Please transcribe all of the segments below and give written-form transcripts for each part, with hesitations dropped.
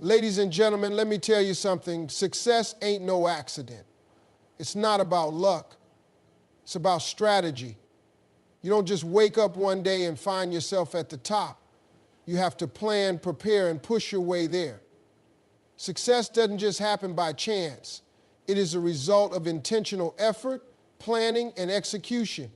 Ladies and gentlemen, let me tell you something. Success ain't no accident. It's not about luck. It's about strategy. You don't just wake up one day and find yourself at the top. You have to plan, prepare, and push your way there. Success doesn't just happen by chance. It is a result of intentional effort, planning, and execution.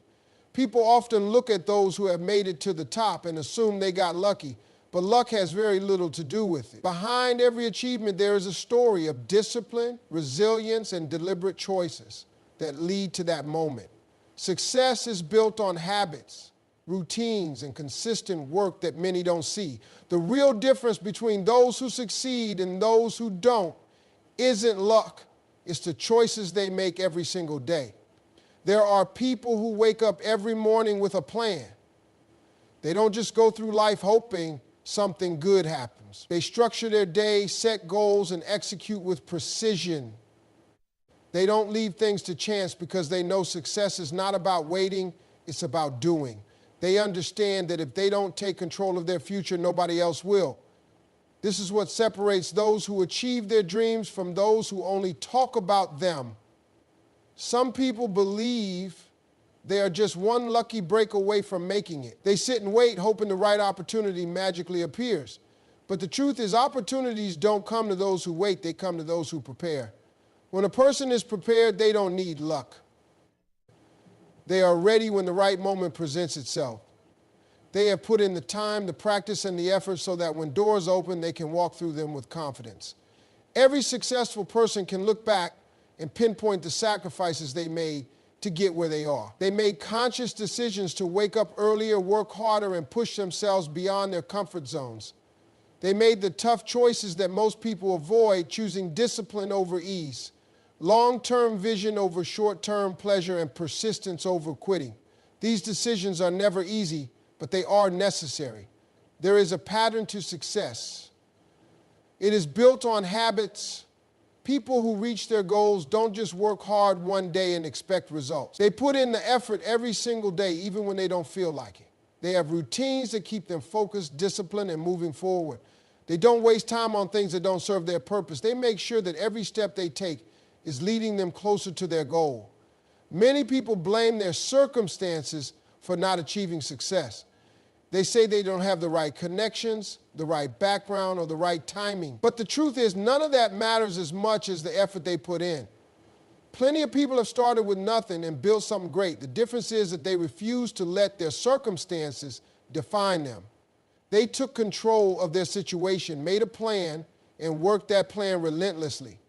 People often look at those who have made it to the top and assume they got lucky, but luck has very little to do with it. Behind every achievement, there is a story of discipline, resilience, and deliberate choices that lead to that moment. Success is built on habits, routines, and consistent work that many don't see. The real difference between those who succeed and those who don't isn't luck. It's the choices they make every single day. There are people who wake up every morning with a plan. They don't just go through life hoping something good happens. They structure their day, set goals, and execute with precision. They don't leave things to chance because they know success is not about waiting, it's about doing. They understand that if they don't take control of their future, nobody else will. This is what separates those who achieve their dreams from those who only talk about them. Some people believe they are just one lucky break away from making it. They sit and wait, hoping the right opportunity magically appears. But the truth is, opportunities don't come to those who wait, they come to those who prepare. When a person is prepared, they don't need luck. They are ready when the right moment presents itself. They have put in the time, the practice, and the effort so that when doors open, they can walk through them with confidence. Every successful person can look back and pinpoint the sacrifices they made to get where they are. They made conscious decisions to wake up earlier, work harder, and push themselves beyond their comfort zones. They made the tough choices that most people avoid, choosing discipline over ease, long-term vision over short-term pleasure, and persistence over quitting. These decisions are never easy, but they are necessary. There is a pattern to success. It is built on habits. People who reach their goals don't just work hard one day and expect results. They put in the effort every single day, even when they don't feel like it. They have routines that keep them focused, disciplined, and moving forward. They don't waste time on things that don't serve their purpose. They make sure that every step they take is leading them closer to their goal. Many people blame their circumstances for not achieving success. They say they don't have the right connections, the right background, or the right timing. But the truth is, none of that matters as much as the effort they put in. Plenty of people have started with nothing and built something great. The difference is that they refuse to let their circumstances define them. They took control of their situation, made a plan, and worked that plan relentlessly.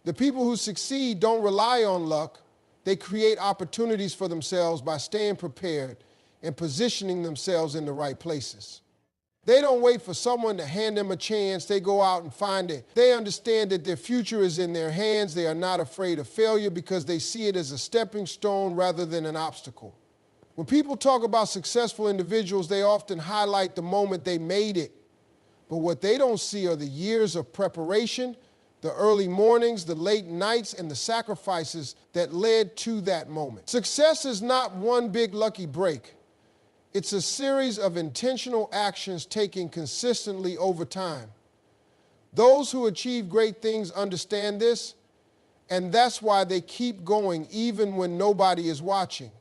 The people who succeed don't rely on luck. They create opportunities for themselves by staying prepared and positioning themselves in the right places. They don't wait for someone to hand them a chance. They go out and find it. They understand that their future is in their hands. They are not afraid of failure because they see it as a stepping stone rather than an obstacle. When people talk about successful individuals, they often highlight the moment they made it. But what they don't see are the years of preparation, the early mornings, the late nights, and the sacrifices that led to that moment. Success is not one big lucky break. It's a series of intentional actions taken consistently over time. Those who achieve great things understand this, and that's why they keep going even when nobody is watching.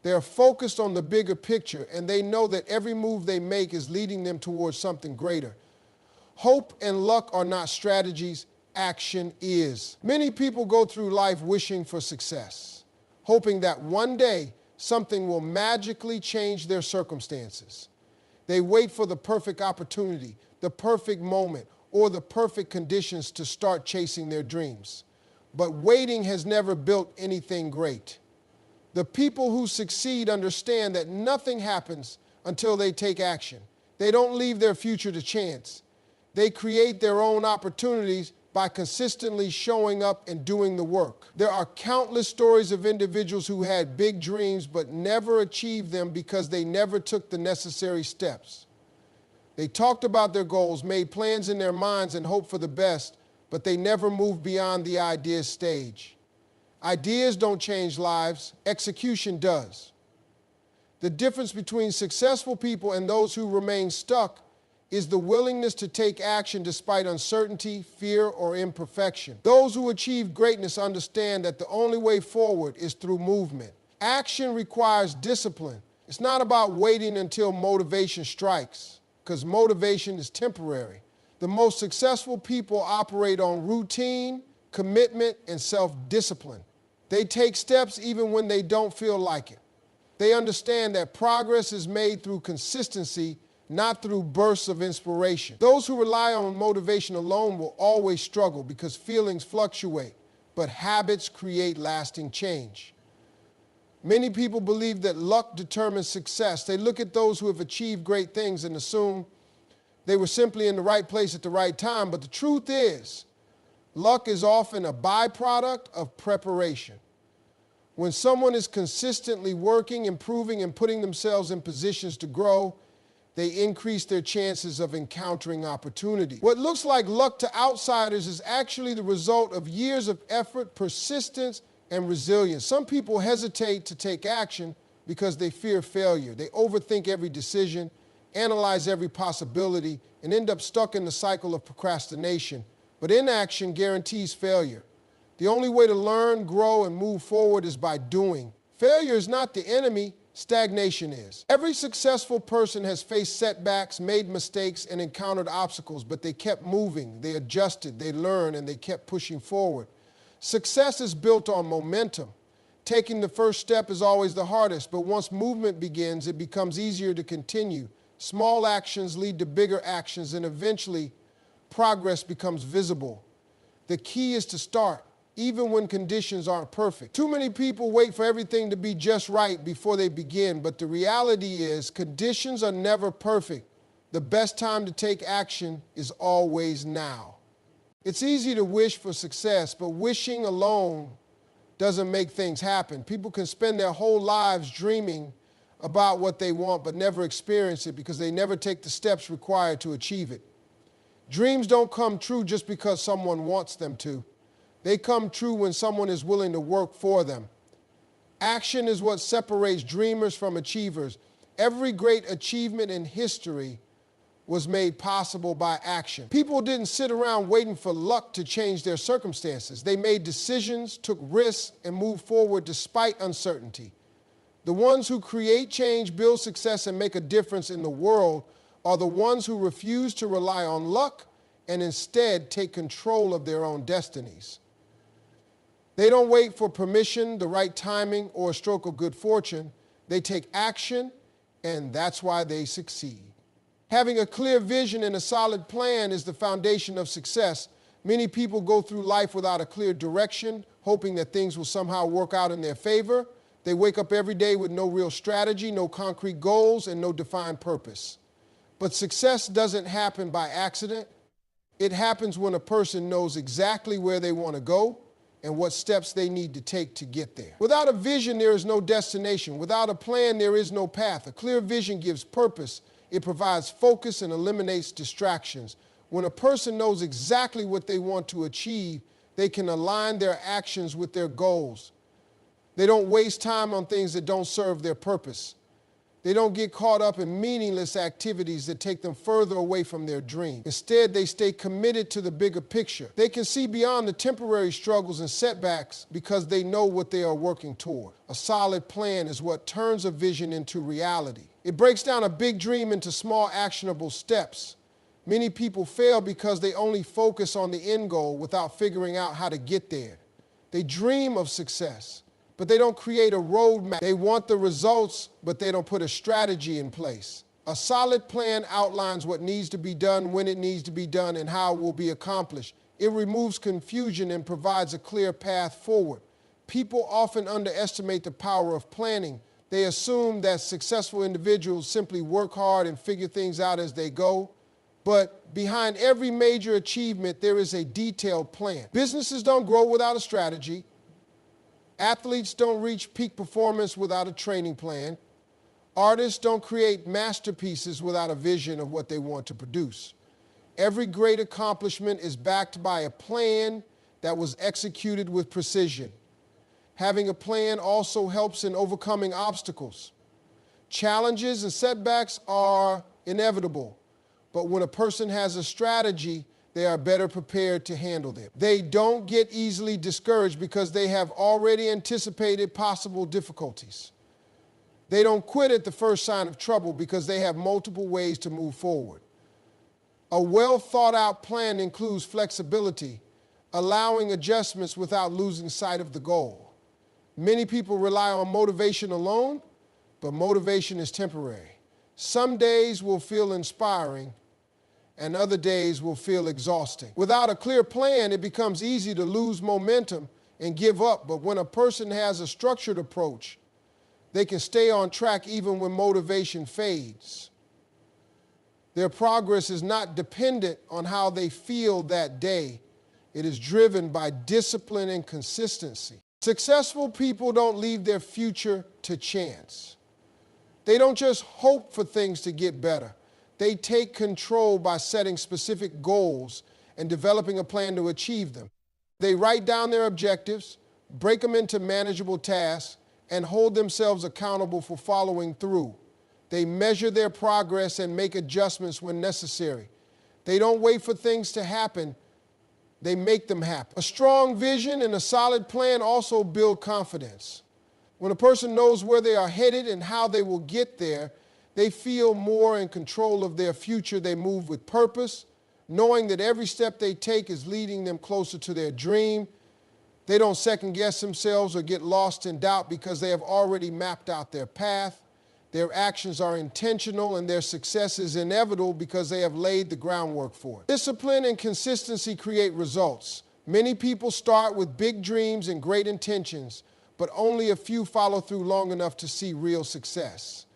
They're focused on the bigger picture, and they know that every move they make is leading them towards something greater. Hope and luck are not strategies, action is. Many people go through life wishing for success, hoping that one day something will magically change their circumstances. They wait for the perfect opportunity, the perfect moment, or the perfect conditions to start chasing their dreams. But waiting has never built anything great. The people who succeed understand that nothing happens until they take action. They don't leave their future to chance. They create their own opportunities by consistently showing up and doing the work. There are countless stories of individuals who had big dreams but never achieved them because they never took the necessary steps. They talked about their goals, made plans in their minds, and hoped for the best, but they never moved beyond the idea stage. Ideas don't change lives, execution does. The difference between successful people and those who remain stuck is the willingness to take action despite uncertainty, fear, or imperfection. Those who achieve greatness understand that the only way forward is through movement. Action requires discipline. It's not about waiting until motivation strikes, because motivation is temporary. The most successful people operate on routine, commitment, and self-discipline. They take steps even when they don't feel like it. They understand that progress is made through consistency, not through bursts of inspiration. Those who rely on motivation alone will always struggle because feelings fluctuate, but habits create lasting change. Many people believe that luck determines success. They look at those who have achieved great things and assume they were simply in the right place at the right time, but the truth is, luck is often a byproduct of preparation. When someone is consistently working, improving, and putting themselves in positions to grow, they increase their chances of encountering opportunity. What looks like luck to outsiders is actually the result of years of effort, persistence, and resilience. Some people hesitate to take action because they fear failure. They overthink every decision, analyze every possibility, and end up stuck in the cycle of procrastination. But inaction guarantees failure. The only way to learn, grow, and move forward is by doing. Failure is not the enemy, stagnation is. Every successful person has faced setbacks, made mistakes, and encountered obstacles, but they kept moving, they adjusted, they learned, and they kept pushing forward. Success is built on momentum. Taking the first step is always the hardest, but once movement begins, it becomes easier to continue. Small actions lead to bigger actions, and eventually, progress becomes visible. The key is to start, even when conditions aren't perfect. Too many people wait for everything to be just right before they begin, but the reality is conditions are never perfect. The best time to take action is always now. It's easy to wish for success, but wishing alone doesn't make things happen. People can spend their whole lives dreaming about what they want, but never experience it because they never take the steps required to achieve it. Dreams don't come true just because someone wants them to. They come true when someone is willing to work for them. Action is what separates dreamers from achievers. Every great achievement in history was made possible by action. People didn't sit around waiting for luck to change their circumstances. They made decisions, took risks, and moved forward despite uncertainty. The ones who create change, build success, and make a difference in the world are the ones who refuse to rely on luck and instead take control of their own destinies. They don't wait for permission, the right timing, or a stroke of good fortune. They take action, and that's why they succeed. Having a clear vision and a solid plan is the foundation of success. Many people go through life without a clear direction, hoping that things will somehow work out in their favor. They wake up every day with no real strategy, no concrete goals, and no defined purpose. But success doesn't happen by accident. It happens when a person knows exactly where they want to go and what steps they need to take to get there. Without a vision, there is no destination. Without a plan, there is no path. A clear vision gives purpose. It provides focus and eliminates distractions. When a person knows exactly what they want to achieve, they can align their actions with their goals. They don't waste time on things that don't serve their purpose. They don't get caught up in meaningless activities that take them further away from their dream. Instead, they stay committed to the bigger picture. They can see beyond the temporary struggles and setbacks because they know what they are working toward. A solid plan is what turns a vision into reality. It breaks down a big dream into small, actionable steps. Many people fail because they only focus on the end goal without figuring out how to get there. They dream of success, but they don't create a roadmap. They want the results, but they don't put a strategy in place. A solid plan outlines what needs to be done, when it needs to be done, and how it will be accomplished. It removes confusion and provides a clear path forward. People often underestimate the power of planning. They assume that successful individuals simply work hard and figure things out as they go. But behind every major achievement, there is a detailed plan. Businesses don't grow without a strategy. Athletes don't reach peak performance without a training plan. Artists don't create masterpieces without a vision of what they want to produce. Every great accomplishment is backed by a plan that was executed with precision. Having a plan also helps in overcoming obstacles. Challenges and setbacks are inevitable. But when a person has a strategy, they are better prepared to handle them. They don't get easily discouraged because they have already anticipated possible difficulties. They don't quit at the first sign of trouble because they have multiple ways to move forward. A well thought out plan includes flexibility, allowing adjustments without losing sight of the goal. Many people rely on motivation alone, but motivation is temporary. Some days will feel inspiring, and other days will feel exhausting. Without a clear plan, it becomes easy to lose momentum and give up. But when a person has a structured approach, they can stay on track even when motivation fades. Their progress is not dependent on how they feel that day. It is driven by discipline and consistency. Successful people don't leave their future to chance. They don't just hope for things to get better. They take control by setting specific goals and developing a plan to achieve them. They write down their objectives, break them into manageable tasks, and hold themselves accountable for following through. They measure their progress and make adjustments when necessary. They don't wait for things to happen. They make them happen. A strong vision and a solid plan also build confidence. When a person knows where they are headed and how they will get there, they feel more in control of their future. They move with purpose, knowing that every step they take is leading them closer to their dream. They don't second guess themselves or get lost in doubt because they have already mapped out their path. Their actions are intentional and their success is inevitable because they have laid the groundwork for it. Discipline and consistency create results. Many people start with big dreams and great intentions, but only a few follow through long enough to see real success.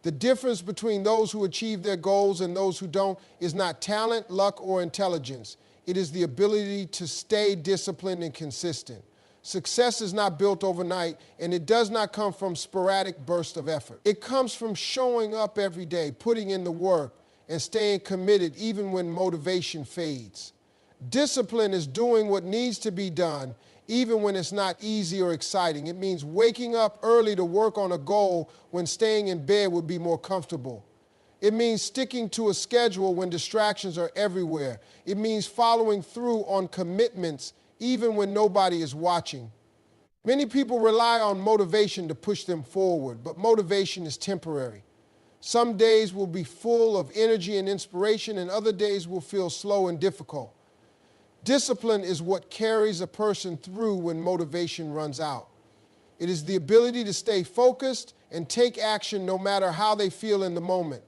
The difference between those who achieve their goals and those who don't is not talent, luck, or intelligence. It is the ability to stay disciplined and consistent. Success is not built overnight, and it does not come from sporadic bursts of effort. It comes from showing up every day, putting in the work, and staying committed even when motivation fades. Discipline is doing what needs to be done, even when it's not easy or exciting. It means waking up early to work on a goal when staying in bed would be more comfortable. It means sticking to a schedule when distractions are everywhere. It means following through on commitments even when nobody is watching. Many people rely on motivation to push them forward, but motivation is temporary. Some days will be full of energy and inspiration, and other days will feel slow and difficult. Discipline is what carries a person through when motivation runs out. It is the ability to stay focused and take action no matter how they feel in the moment.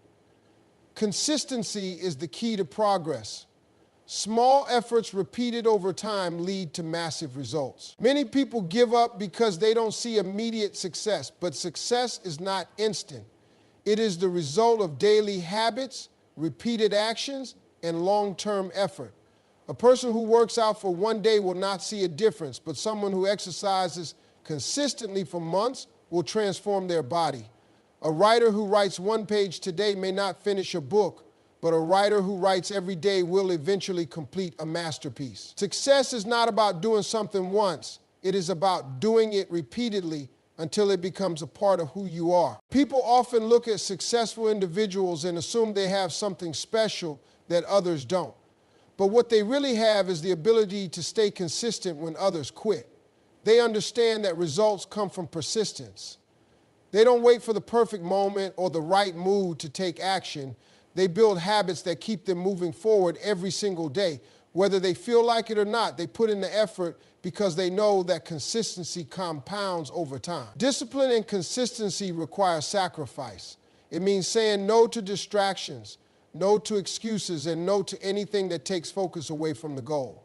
Consistency is the key to progress. Small efforts repeated over time lead to massive results. Many people give up because they don't see immediate success, but success is not instant. It is the result of daily habits, repeated actions, and long-term effort. A person who works out for one day will not see a difference, but someone who exercises consistently for months will transform their body. A writer who writes one page today may not finish a book, but a writer who writes every day will eventually complete a masterpiece. Success is not about doing something once. It is about doing it repeatedly until it becomes a part of who you are. People often look at successful individuals and assume they have something special that others don't. But what they really have is the ability to stay consistent when others quit. They understand that results come from persistence. They don't wait for the perfect moment or the right mood to take action. They build habits that keep them moving forward every single day. Whether they feel like it or not, they put in the effort because they know that consistency compounds over time. Discipline and consistency require sacrifice. It means saying no to distractions, no to excuses, and no to anything that takes focus away from the goal.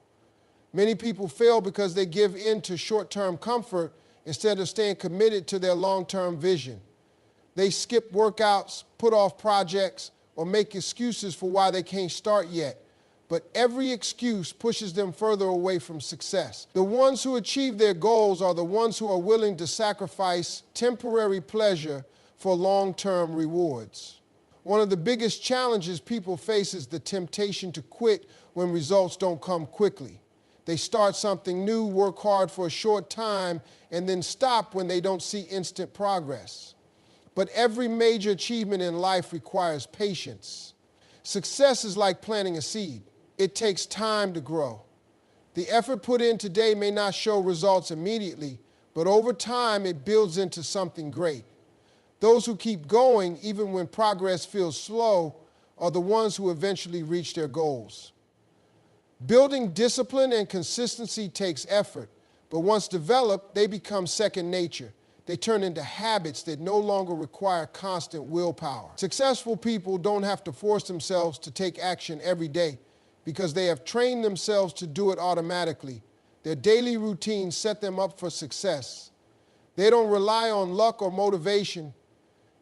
Many people fail because they give in to short-term comfort instead of staying committed to their long-term vision. They skip workouts, put off projects, or make excuses for why they can't start yet. But every excuse pushes them further away from success. The ones who achieve their goals are the ones who are willing to sacrifice temporary pleasure for long-term rewards. One of the biggest challenges people face is the temptation to quit when results don't come quickly. They start something new, work hard for a short time, and then stop when they don't see instant progress. But every major achievement in life requires patience. Success is like planting a seed. It takes time to grow. The effort put in today may not show results immediately, but over time it builds into something great. Those who keep going, even when progress feels slow, are the ones who eventually reach their goals. Building discipline and consistency takes effort, but once developed, they become second nature. They turn into habits that no longer require constant willpower. Successful people don't have to force themselves to take action every day because they have trained themselves to do it automatically. Their daily routines set them up for success. They don't rely on luck or motivation.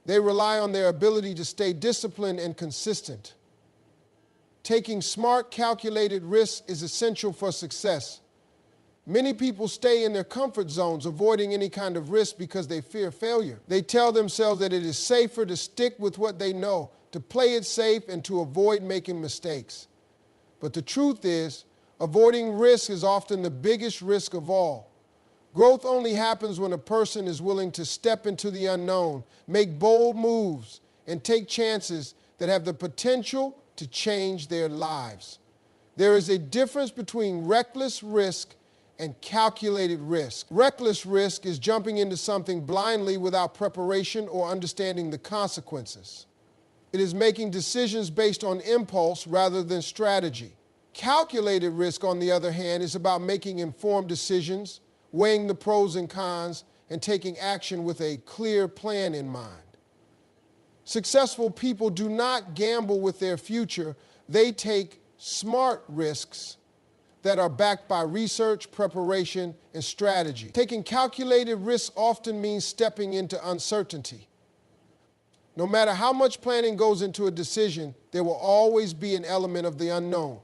They rely on their ability to stay disciplined and consistent. Taking smart, calculated risks is essential for success. Many people stay in their comfort zones, avoiding any kind of risk because they fear failure. They tell themselves that it is safer to stick with what they know, to play it safe, and to avoid making mistakes. But the truth is, avoiding risk is often the biggest risk of all. Growth only happens when a person is willing to step into the unknown, make bold moves, and take chances that have the potential to change their lives. There is a difference between reckless risk and calculated risk. Reckless risk is jumping into something blindly without preparation or understanding the consequences. It is making decisions based on impulse rather than strategy. Calculated risk, on the other hand, is about making informed decisions, weighing the pros and cons, and taking action with a clear plan in mind. Successful people do not gamble with their future. They take smart risks that are backed by research, preparation, and strategy. Taking calculated risks often means stepping into uncertainty. No matter how much planning goes into a decision, there will always be an element of the unknown.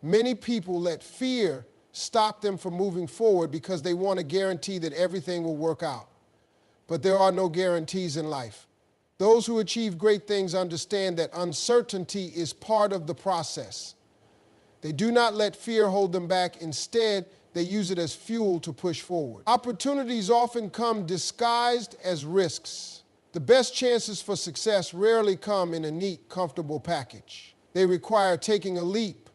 Many people let fear stop them from moving forward because they want a guarantee that everything will work out. But there are no guarantees in life. Those who achieve great things understand that uncertainty is part of the process. They do not let fear hold them back. Instead, they use it as fuel to push forward. Opportunities often come disguised as risks. The best chances for success rarely come in a neat, comfortable package. They require taking a leap,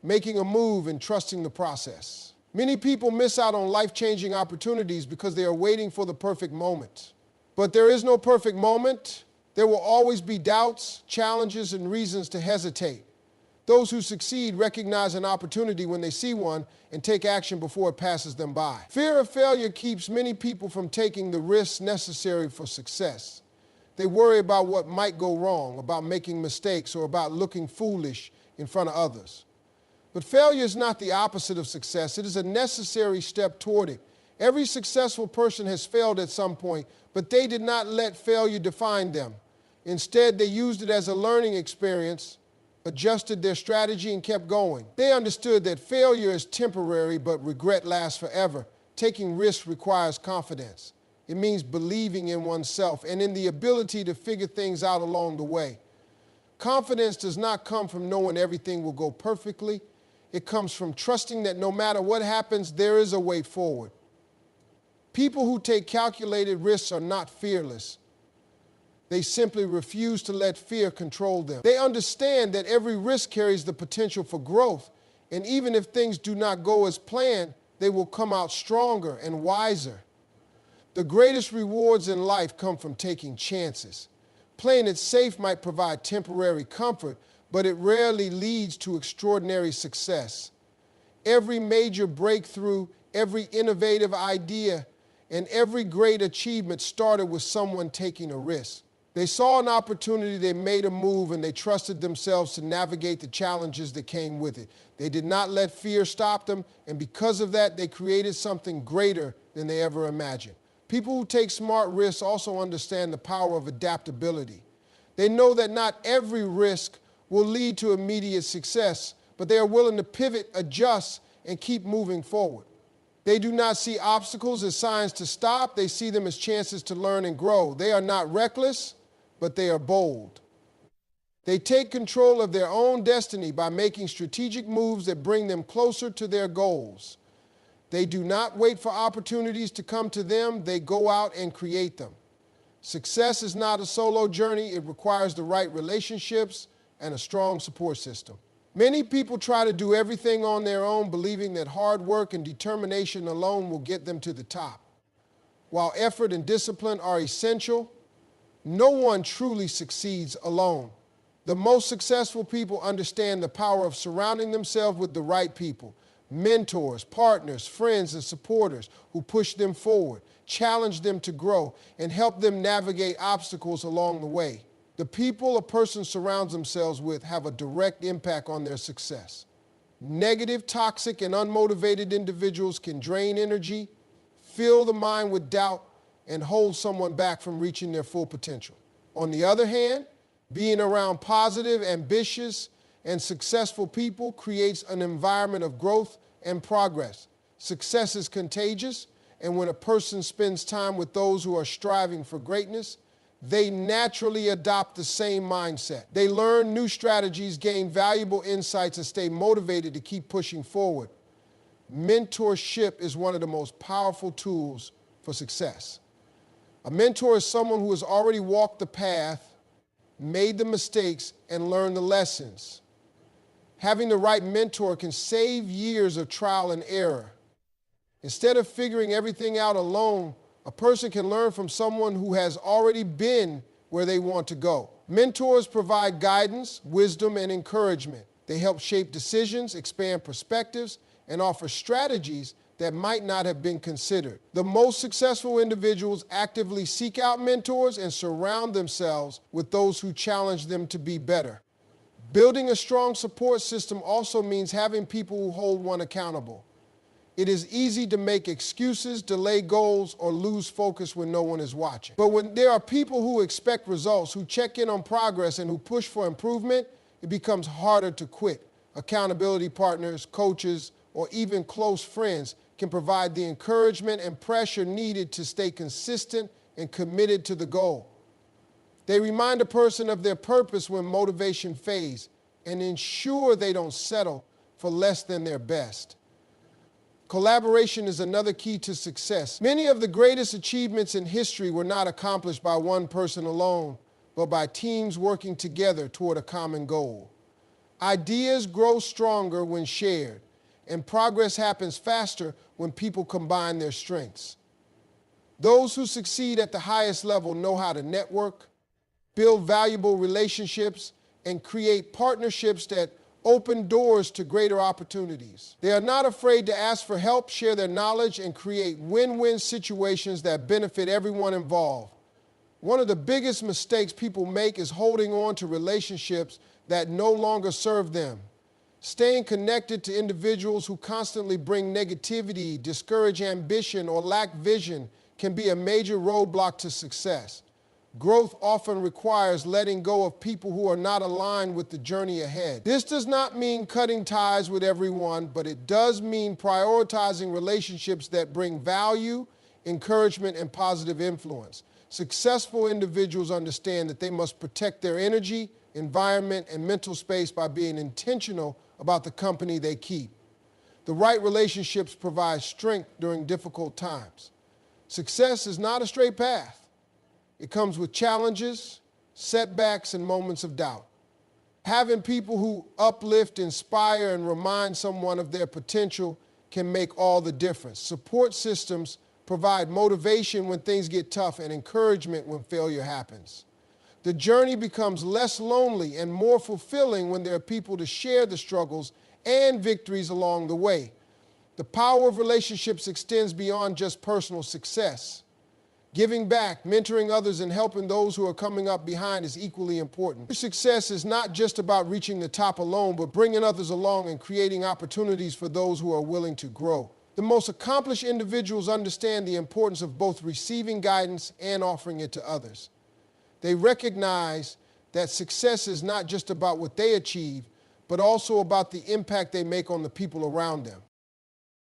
making a move, and trusting the process. Many people miss out on life-changing opportunities because they are waiting for the perfect moment. But there is no perfect moment. There will always be doubts, challenges, and reasons to hesitate. Those who succeed recognize an opportunity when they see one and take action before it passes them by. Fear of failure keeps many people from taking the risks necessary for success. They worry about what might go wrong, about making mistakes, or about looking foolish in front of others. But failure is not the opposite of success. It is a necessary step toward it. Every successful person has failed at some point, but they did not let failure define them. Instead, they used it as a learning experience, adjusted their strategy, and kept going. They understood that failure is temporary, but regret lasts forever. Taking risks requires confidence. It means believing in oneself and in the ability to figure things out along the way. Confidence does not come from knowing everything will go perfectly. It comes from trusting that no matter what happens, there is a way forward. People who take calculated risks are not fearless. They simply refuse to let fear control them. They understand that every risk carries the potential for growth, and even if things do not go as planned, they will come out stronger and wiser. The greatest rewards in life come from taking chances. Playing it safe might provide temporary comfort, but it rarely leads to extraordinary success. Every major breakthrough, every innovative idea, and every great achievement started with someone taking a risk. They saw an opportunity, they made a move, and they trusted themselves to navigate the challenges that came with it. They did not let fear stop them, and because of that, they created something greater than they ever imagined. People who take smart risks also understand the power of adaptability. They know that not every risk will lead to immediate success, but they are willing to pivot, adjust, and keep moving forward. They do not see obstacles as signs to stop. They see them as chances to learn and grow. They are not reckless, but they are bold. They take control of their own destiny by making strategic moves that bring them closer to their goals. They do not wait for opportunities to come to them. They go out and create them. Success is not a solo journey. It requires the right relationships, and a strong support system. Many people try to do everything on their own, believing that hard work and determination alone will get them to the top. While effort and discipline are essential, no one truly succeeds alone. The most successful people understand the power of surrounding themselves with the right people, mentors, partners, friends, and supporters who push them forward, challenge them to grow, and help them navigate obstacles along the way. The people a person surrounds themselves with have a direct impact on their success. Negative, toxic, and unmotivated individuals can drain energy, fill the mind with doubt, and hold someone back from reaching their full potential. On the other hand, being around positive, ambitious, and successful people creates an environment of growth and progress. Success is contagious, and when a person spends time with those who are striving for greatness, they naturally adopt the same mindset. They learn new strategies, gain valuable insights, and stay motivated to keep pushing forward. Mentorship is one of the most powerful tools for success. A mentor is someone who has already walked the path, made the mistakes, and learned the lessons. Having the right mentor can save years of trial and error. Instead of figuring everything out alone, a person can learn from someone who has already been where they want to go. Mentors provide guidance, wisdom, and encouragement. They help shape decisions, expand perspectives, and offer strategies that might not have been considered. The most successful individuals actively seek out mentors and surround themselves with those who challenge them to be better. Building a strong support system also means having people who hold one accountable. It is easy to make excuses, delay goals, or lose focus when no one is watching. But when there are people who expect results, who check in on progress, and who push for improvement, it becomes harder to quit. Accountability partners, coaches, or even close friends can provide the encouragement and pressure needed to stay consistent and committed to the goal. They remind a person of their purpose when motivation fades and ensure they don't settle for less than their best. Collaboration is another key to success. Many of the greatest achievements in history were not accomplished by one person alone, but by teams working together toward a common goal. Ideas grow stronger when shared, and progress happens faster when people combine their strengths. Those who succeed at the highest level know how to network, build valuable relationships, and create partnerships that open doors to greater opportunities. They are not afraid to ask for help, share their knowledge, and create win-win situations that benefit everyone involved. One of the biggest mistakes people make is holding on to relationships that no longer serve them. Staying connected to individuals who constantly bring negativity, discourage ambition, or lack vision can be a major roadblock to success. Growth often requires letting go of people who are not aligned with the journey ahead. This does not mean cutting ties with everyone, but it does mean prioritizing relationships that bring value, encouragement, and positive influence. Successful individuals understand that they must protect their energy, environment, and mental space by being intentional about the company they keep. The right relationships provide strength during difficult times. Success is not a straight path. It comes with challenges, setbacks, and moments of doubt. Having people who uplift, inspire, and remind someone of their potential can make all the difference. Support systems provide motivation when things get tough and encouragement when failure happens. The journey becomes less lonely and more fulfilling when there are people to share the struggles and victories along the way. The power of relationships extends beyond just personal success. Giving back, mentoring others, and helping those who are coming up behind is equally important. Success is not just about reaching the top alone, but bringing others along and creating opportunities for those who are willing to grow. The most accomplished individuals understand the importance of both receiving guidance and offering it to others. They recognize that success is not just about what they achieve, but also about the impact they make on the people around them.